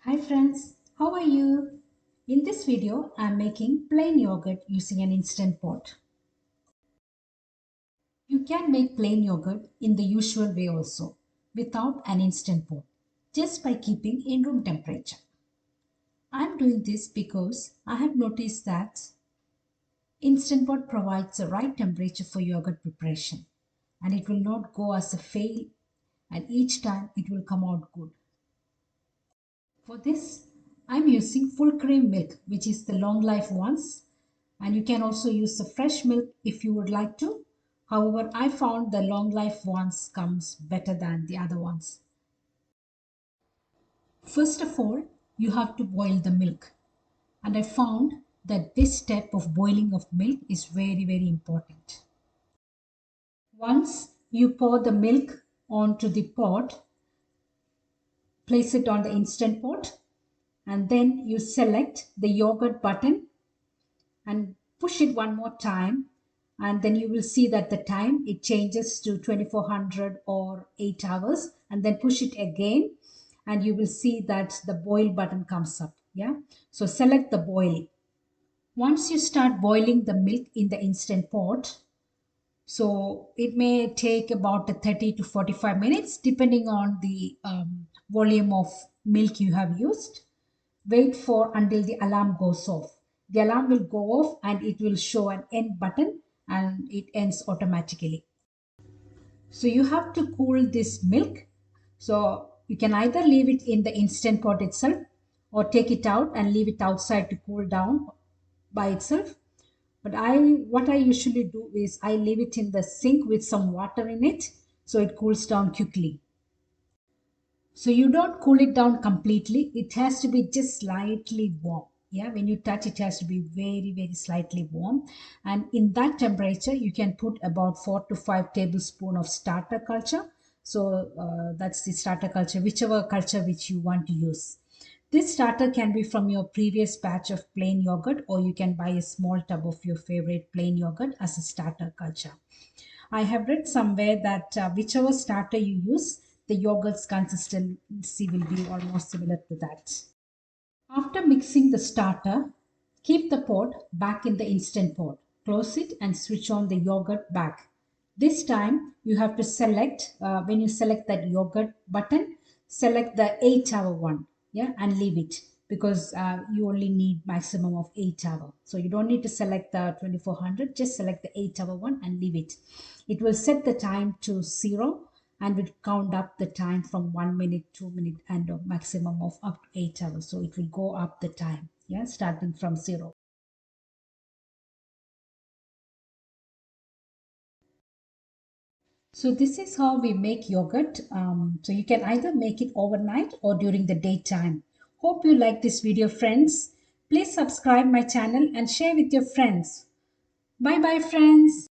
Hi friends, how are you? In this video, I am making plain yogurt using an instant pot. You can make plain yogurt in the usual way also, without an instant pot, just by keeping in room temperature. I am doing this because I have noticed that instant pot provides the right temperature for yogurt preparation, and it will not go as a fail, and each time it will come out good. For this, I'm using full cream milk, which is the long life ones. And you can also use the fresh milk if you would like to. However, I found the long life ones comes better than the other ones. First of all, you have to boil the milk. And I found that this step of boiling of milk is very important. Once you pour the milk onto the pot, place it on the instant pot, and then you select the yogurt button and push it one more time, and then you will see that the time it changes to 2400 or 8 hours, and then push it again and you will see that the boil button comes up. Yeah, so select the boil. Once you start boiling the milk in the instant pot, so it may take about 30 to 45 minutes depending on the volume of milk you have used. Wait for until the alarm goes off. The alarm will go off and it will show an end button and it ends automatically. So you have to cool this milk. So you can either leave it in the instant pot itself or take it out and leave it outside to cool down by itself. But what I usually do is I leave it in the sink with some water in it so it cools down quickly. So you don't cool it down completely. It has to be just slightly warm. Yeah, when you touch it has to be very slightly warm. And in that temperature, you can put about 4 to 5 tablespoons of starter culture. So that's the starter culture, whichever culture which you want to use. This starter can be from your previous batch of plain yogurt, or you can buy a small tub of your favorite plain yogurt as a starter culture. I have read somewhere that whichever starter you use, the yogurt's consistency will be almost similar to that. After mixing the starter, keep the pot back in the instant pot. Close it and switch on the yogurt back. This time you have to select, when you select that yogurt button, select the 8 hour one, yeah, and leave it because you only need maximum of 8 hour. So you don't need to select the 2400, just select the 8 hour one and leave it. It will set the time to 0 and will count up the time from 1 minute, 2 minute, and a maximum of up to 8 hours. So it will go up the time, yeah, starting from 0. So this is how we make yogurt. So you can either make it overnight or during the daytime. Hope you like this video, friends. Please subscribe my channel and share with your friends. Bye bye, friends.